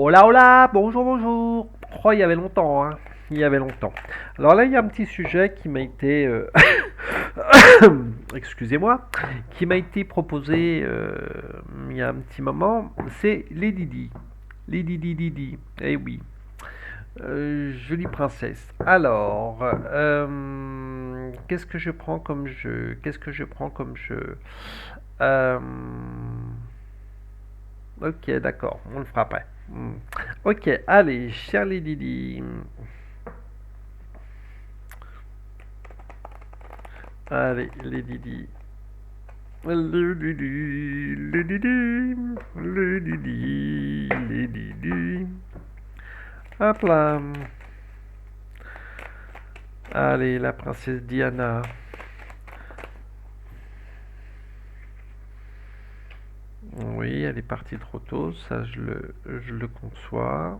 Hola, hola, bonjour, bonjour. Oh, il y avait longtemps, hein. Il y avait longtemps. Alors là, il y a un petit sujet qui m'a été, excusez-moi, qui m'a été proposé il y a un petit moment. C'est les Didi. Les Didi Didi. Eh oui. Jolie princesse. Alors, qu'est-ce que je prends comme jeu? Qu'est-ce que je prends comme jeu? Euh, Ok, d'accord, on le fera après. Ok, allez, Charlie Didi. Allez, les Didi. Le Didi, le Didi, le Didi, les Didi. Hop là. Allez, la princesse Diana. Oui, elle est partie trop tôt, ça je le conçois.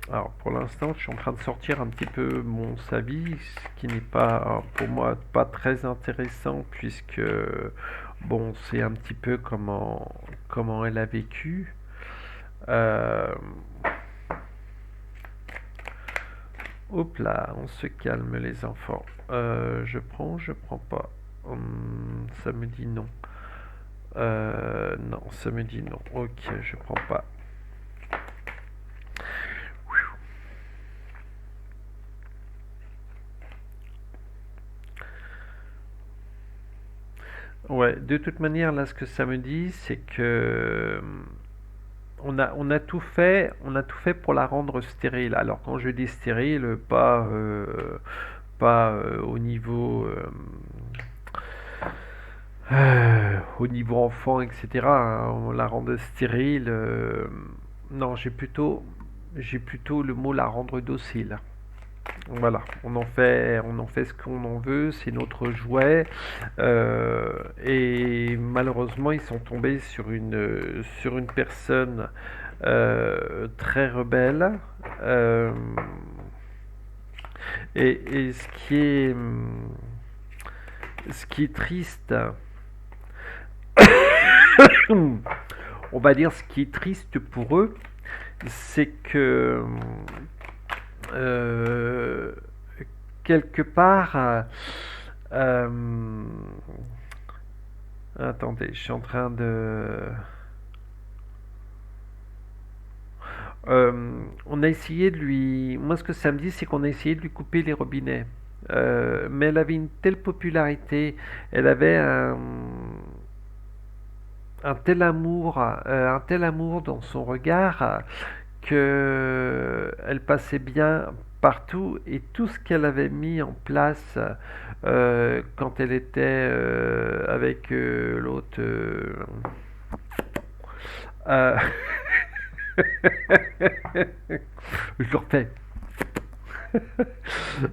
Alors pour l'instant, je suis en train de sortir un petit peu mon Savi, ce qui n'est pas pour moi pas très intéressant puisque bon, c'est un petit peu comment elle a vécu. Euh, Hop là, on se calme les enfants. Je prends pas. Ça me dit non. Non, ça me dit non. Ok, je prends pas. Ouais, de toute manière, là, ce que ça me dit, c'est que on a tout fait pour la rendre stérile. Alors quand je dis stérile, pas au niveau enfant, etc., hein, on la rende stérile. Non, j'ai plutôt le mot la rendre docile. Voilà, on en fait ce qu'on en veut, c'est notre jouet. Et malheureusement, ils sont tombés sur une personne très rebelle. Euh, et ce qui est triste, on va dire ce qui est triste pour eux, c'est que euh, quelque part, euh, attendez, je suis en train de. On a essayé de lui. Moi, ce que ça me dit, c'est qu'on a essayé de lui couper les robinets. Mais elle avait une telle popularité, elle avait un tel amour dans son regard que elle passait bien partout et tout ce qu'elle avait mis en place quand elle était avec l'autre. Euh, je le refais.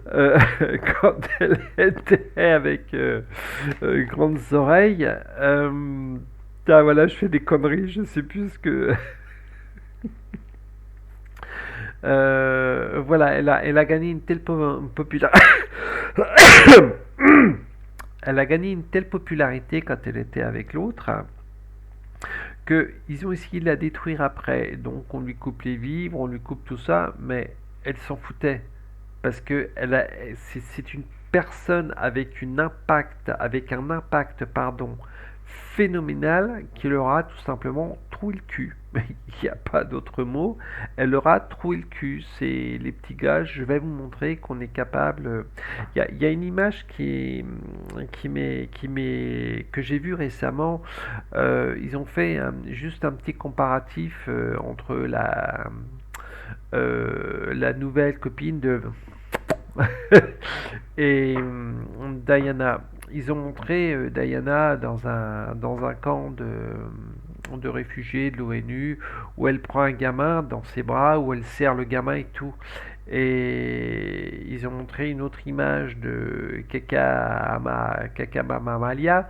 Euh, quand elle était avec grandes oreilles. Ah, voilà, je fais des conneries, je sais plus ce que. Voilà, elle a gagné une telle popularité. Elle a gagné une telle popularité quand elle était avec l'autre qu'ils ont essayé de la détruire après. Donc on lui coupe les vivres, on lui coupe tout ça, mais elle s'en foutait. Parce que c'est une personne avec un impact, pardon, phénoménal qui leur a tout simplement troué le cul. Il n'y a pas d'autre mot. Elle leur a troué le cul. C'est les petits gars. Je vais vous montrer qu'on est capable. Il y a une image que j'ai vue récemment. Ils ont fait juste un petit comparatif entre la nouvelle copine de et Diana. Ils ont montré Diana dans un camp de réfugiés de l'ONU où elle prend un gamin dans ses bras, où elle serre le gamin et tout. Et ils ont montré une autre image de Kakamamalia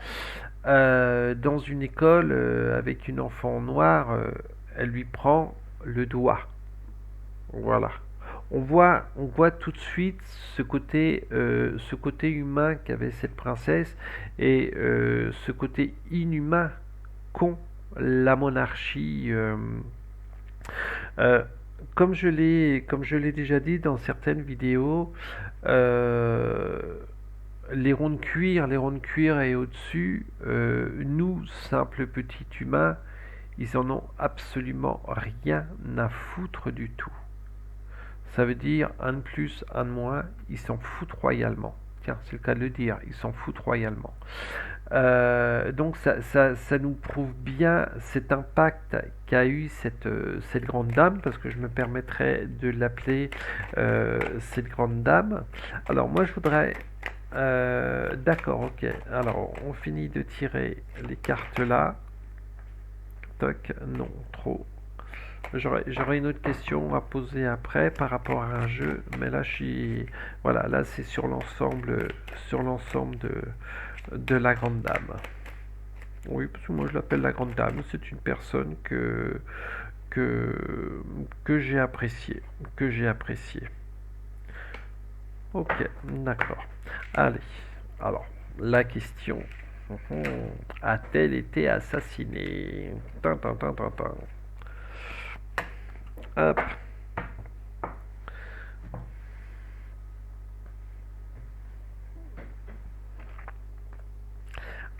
dans une école avec une enfant noire. elle lui prend le doigt. Voilà. On voit tout de suite ce côté humain qu'avait cette princesse et ce côté inhumain qu'ont la monarchie. Euh, comme je l'ai déjà dit dans certaines vidéos, euh, les ronds de cuir et au-dessus, nous, simples petits humains, ils en ont absolument rien à foutre du tout. Ça veut dire un de plus, un de moins, ils s'en foutent royalement. Tiens, c'est le cas de le dire, ils s'en foutent royalement. Donc ça nous prouve bien cet impact qu'a eu cette grande dame, parce que je me permettrais de l'appeler cette grande dame. Alors moi je voudrais... d'accord, ok. Alors on finit de tirer les cartes là. Toc, non, trop. J'aurais une autre question à poser après par rapport à un jeu, mais là je suis... Voilà, là c'est sur l'ensemble de la grande dame. Oui, parce que moi je l'appelle la grande dame. C'est une personne que j'ai appréciée, que j'ai appréciée. Ok, d'accord. Allez, alors la question. A-t-elle été assassinée? Tin, tin, tin, tin, tin. Hop.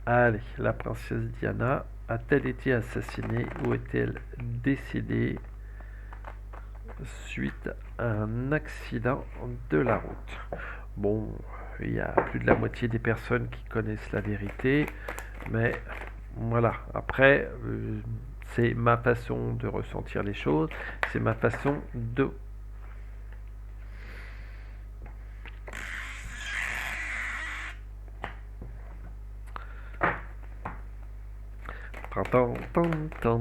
Allez, la princesse Diana a-t-elle été assassinée ou est-elle décédée suite à un accident de la route? Bon, il y a plus de la moitié des personnes qui connaissent la vérité, mais voilà, après, c'est ma façon de ressentir les choses, c'est ma façon de... Tan, tan, tan.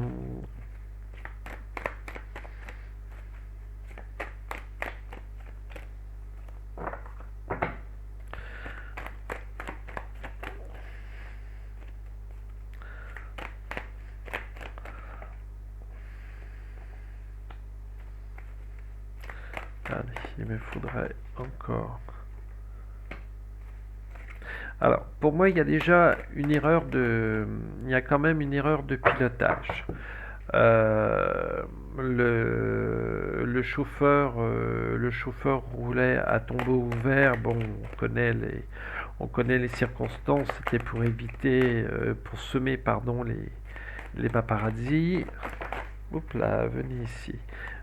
Allez, il me faudrait encore... Alors, pour moi, il y a déjà une erreur de... Il y a quand même une erreur de pilotage. Euh, le chauffeur roulait à tombeau ouvert. Bon, on connaît les circonstances. C'était pour éviter, pour semer, pardon, les paparazzi. Oups là, venez ici.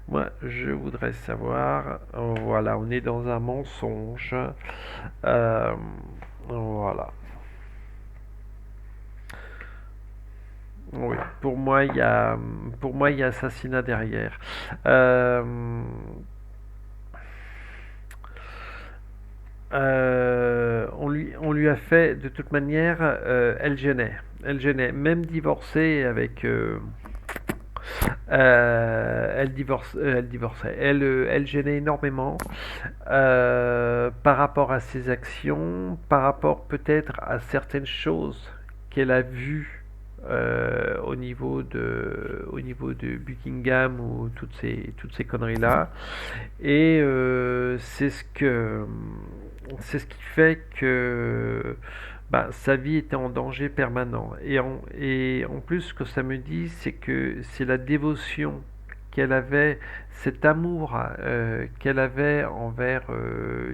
Moi, je voudrais savoir. Voilà, on est dans un mensonge. Euh, voilà. Oui, pour moi, il y a assassinat derrière. Euh, on lui a fait, de toute manière, elle gênait. Elle gênait. Même divorcée avec... elle divorçait. Elle gênait énormément par rapport à ses actions, par rapport peut-être à certaines choses qu'elle a vues au niveau de Buckingham ou toutes ces conneries-là. Et c'est ce qui fait que bah, sa vie était en danger permanent. Et en plus, ce que ça me dit, c'est que c'est la dévotion qu'elle avait, cet amour qu'elle avait envers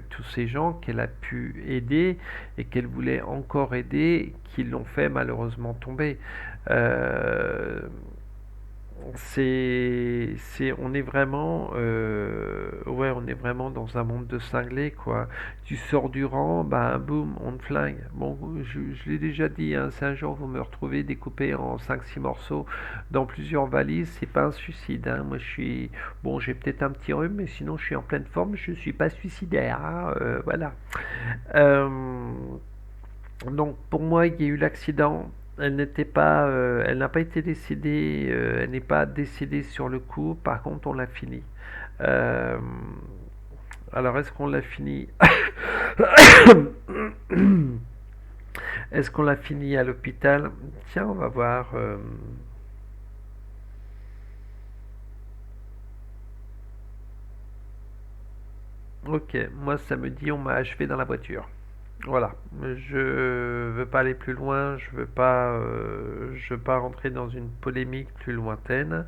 tous ces gens qu'elle a pu aider et qu'elle voulait encore aider, qui l'ont fait malheureusement tomber. Euh, on est vraiment, ouais, on est vraiment dans un monde de cinglés, quoi. Tu sors du rang, bah, boum, on te flingue. Bon, je l'ai déjà dit, hein, si un jour vous me retrouvez découpé en 5-6 morceaux dans plusieurs valises, c'est pas un suicide, hein. Moi, bon, j'ai peut-être un petit rhume, mais sinon, je suis en pleine forme, je suis pas suicidaire, hein, voilà. Euh, donc, pour moi, il y a eu l'accident. Elle n'a pas été décédée, elle n'est pas décédée sur le coup. Par contre, on l'a fini. Euh, alors, est-ce qu'on l'a fini? Est-ce qu'on l'a fini à l'hôpital? Tiens, on va voir. Ok, moi samedi on m'a achevé dans la voiture. Voilà, je veux pas aller plus loin, je veux pas rentrer dans une polémique plus lointaine.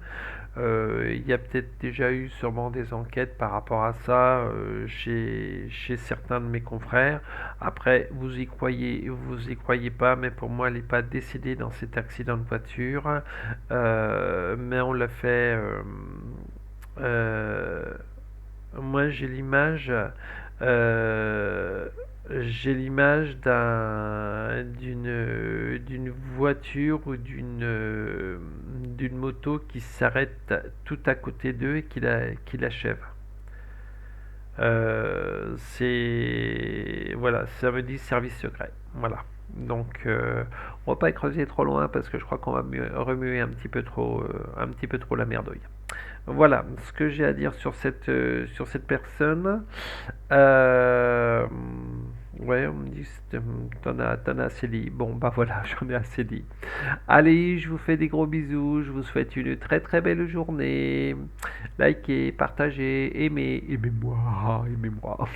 Il y a peut-être déjà eu sûrement des enquêtes par rapport à ça chez certains de mes confrères. Après, vous y croyez pas, mais pour moi, elle n'est pas décédée dans cet accident de voiture. Mais on l'a fait. Euh, Moi, euh, j'ai l'image d'une voiture ou d'une moto qui s'arrête tout à côté d'eux et qui l'achève. Voilà, ça me dit service secret. Voilà. Donc, on va pas creuser trop loin parce que je crois qu'on va remuer un petit peu trop la merdouille. Voilà ce que j'ai à dire sur cette personne. Euh, ouais, on me dit t'en as assez dit. Bon, bah voilà, j'en ai assez dit. Allez, je vous fais des gros bisous. Je vous souhaite une très très belle journée. Likez, partagez, aimez, aimez-moi, aimez-moi.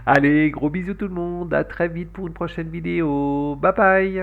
Allez, gros bisous tout le monde. À très vite pour une prochaine vidéo. Bye bye.